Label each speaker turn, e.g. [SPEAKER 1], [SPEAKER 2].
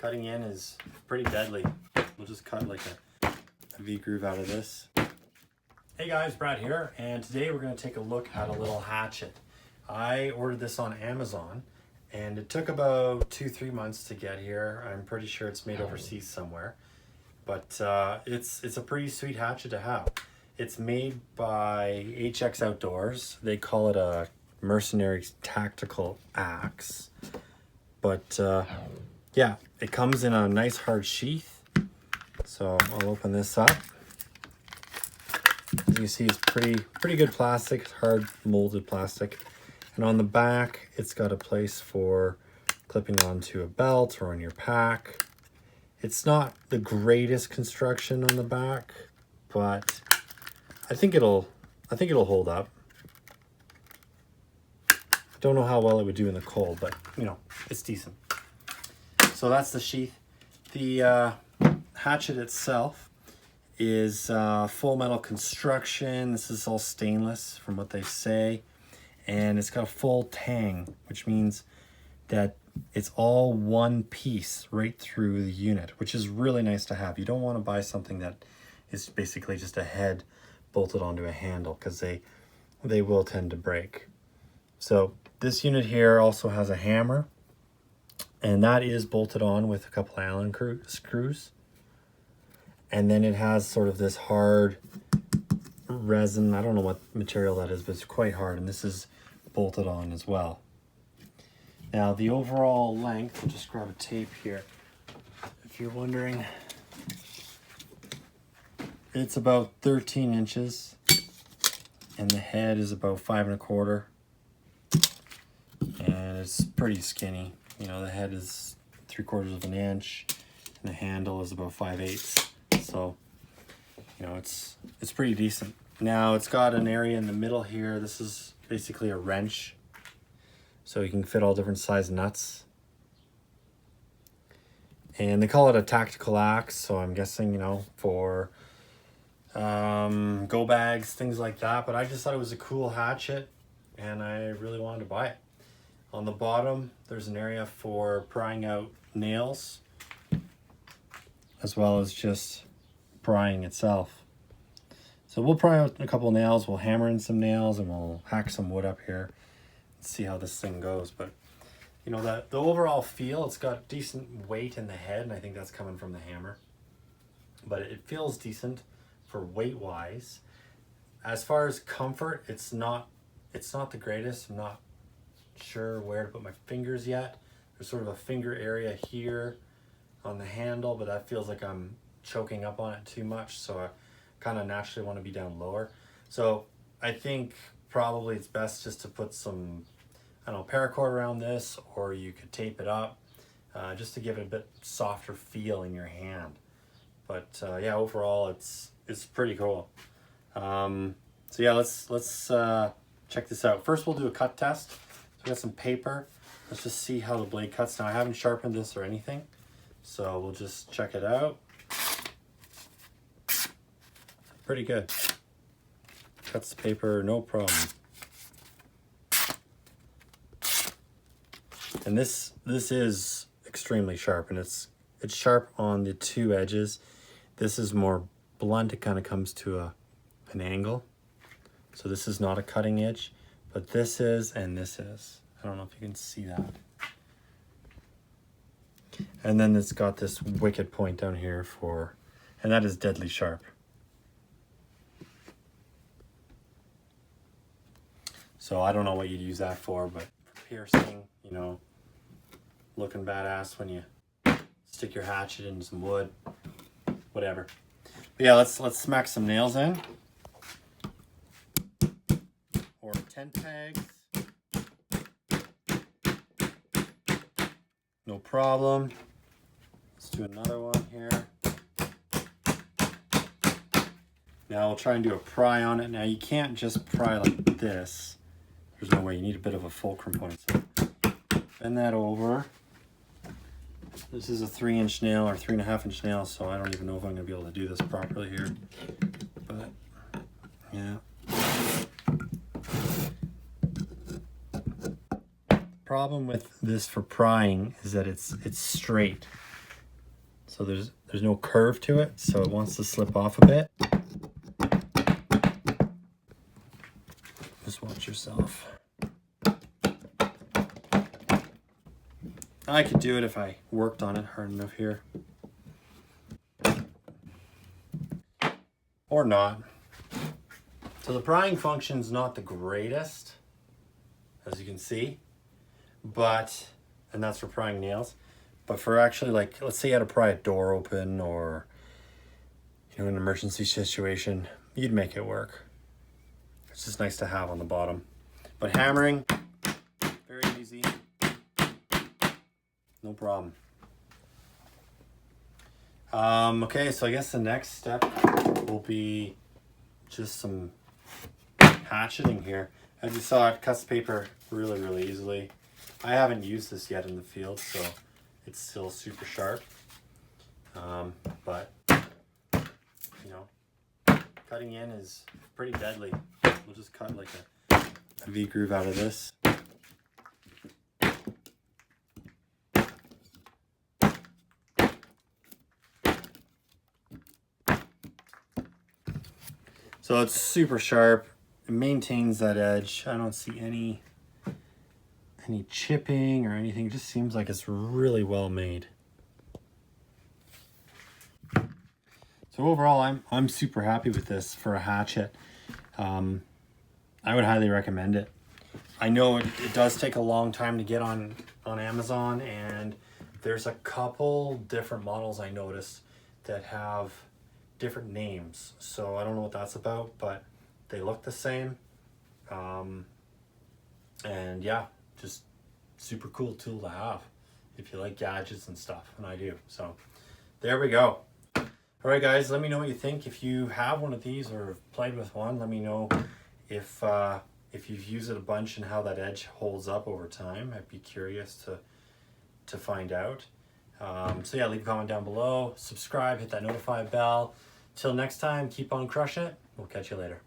[SPEAKER 1] cutting in is pretty deadly. We'll just cut like a V-groove out of this. Hey guys, Brad here, and today we're going to take a look at a little hatchet. I ordered this on Amazon, and it took about 2-3 months to get here. I'm pretty sure it's made overseas somewhere, but it's a pretty sweet hatchet to have. It's made by HX Outdoors. They call it a Mercenary Tactical Axe, but yeah, it comes in a nice hard sheath. So I'll open this up. As you see, it's pretty good plastic. It's hard molded plastic. And on the back, it's got a place for clipping onto a belt or on your pack. It's not the greatest construction on the back, but I think it'll hold up. Don't know how well it would do in the cold, but you know, it's decent. So that's the sheath. The hatchet itself is full metal construction. This is all stainless from what they say. And it's got a full tang, which means that it's all one piece right through the unit, which is really nice to have. You don't want to buy something that is basically just a head bolted onto a handle, because they will tend to break. So this unit here also has a hammer, and that is bolted on with a couple Allen screws. And then it has sort of this hard resin. I don't know what material that is, but it's quite hard, and this is bolted on as well. Now the overall length, I'll just grab a tape here if you're wondering. It's about 13 inches, and the head is about 5 1/4, and it's pretty skinny. You know, the head is 3/4 of an inch, and the handle is about 5/8. So, you know, it's pretty decent. Now it's got an area in the middle here. This is basically a wrench, so you can fit all different size nuts. And they call it a tactical axe, so I'm guessing, you know, for go bags, things like that. But I just thought it was a cool hatchet, and I really wanted to buy it. On the bottom, there's an area for prying out nails, as well as just prying itself. So we'll pry out a couple nails, we'll hammer in some nails, and we'll hack some wood up here and see how this thing goes. But you know, the overall feel, it's got decent weight in the head, and I think that's coming from the hammer. But it feels decent for weight wise. As far as comfort, it's not the greatest. I'm not sure where to put my fingers yet. There's sort of a finger area here on the handle, but that feels like I'm choking up on it too much, so I kind of naturally want to be down lower. So I think probably it's best just to put some, I don't know, paracord around this, or you could tape it up just to give it a bit softer feel in your hand. But yeah, overall it's pretty cool. So yeah, let's check this out. First we'll do a cut test. So we got some paper. Let's just see how the blade cuts. Now I haven't sharpened this or anything, so we'll just check it out. Pretty good. Cuts the paper, no problem. And this is extremely sharp, and it's sharp on the two edges. This is more blunt. It kind of comes to an angle. So this is not a cutting edge, but this is, and this is. I don't know if you can see that. And then it's got this wicked point down here and that is deadly sharp. So I don't know what you'd use that for, but for piercing, you know, looking badass when you stick your hatchet into some wood, whatever. But yeah, let's smack some nails in. Or tent pegs. No problem. Let's do another one here. Now we'll try and do a pry on it. Now you can't just pry like this. There's no way. You need a bit of a fulcrum point. So bend that over. This is a 3-inch nail or 3.5-inch nail, so I don't even know if I'm going to be able to do this properly here. But yeah. Problem with this for prying is that it's straight. So there's no curve to it, so it wants to slip off a bit. Just watch yourself. I could do it if I worked on it hard enough here. Or not. So the prying function's not the greatest, as you can see, but, and that's for prying nails, but for actually, like, let's say you had to pry a door open, or, you know, an emergency situation, you'd make it work. It's just nice to have on the bottom. But hammering, very easy, no problem. Okay, so I guess the next step will be just some hatcheting here. As you saw, it cuts paper really easily. I haven't used this yet in the field, so it's still super sharp. But, you know, cutting in is pretty deadly. We'll just cut like a V groove out of this. So it's super sharp. It maintains that edge. I don't see any chipping or anything. It just seems like it's really well made. So overall, I'm super happy with this for a hatchet. I would highly recommend it. I know it does take a long time to get on Amazon, and there's a couple different models I noticed that have different names. So I don't know what that's about, but they look the same. And yeah, just super cool tool to have if you like gadgets and stuff, and I do. So there we go. All right, guys, let me know what you think. If you have one of these or have played with one, let me know if you've used it a bunch and how that edge holds up over time. I'd be curious to find out. So yeah, leave a comment down below, subscribe, hit that notify bell. Till next time, keep on crushing it. We'll catch you later.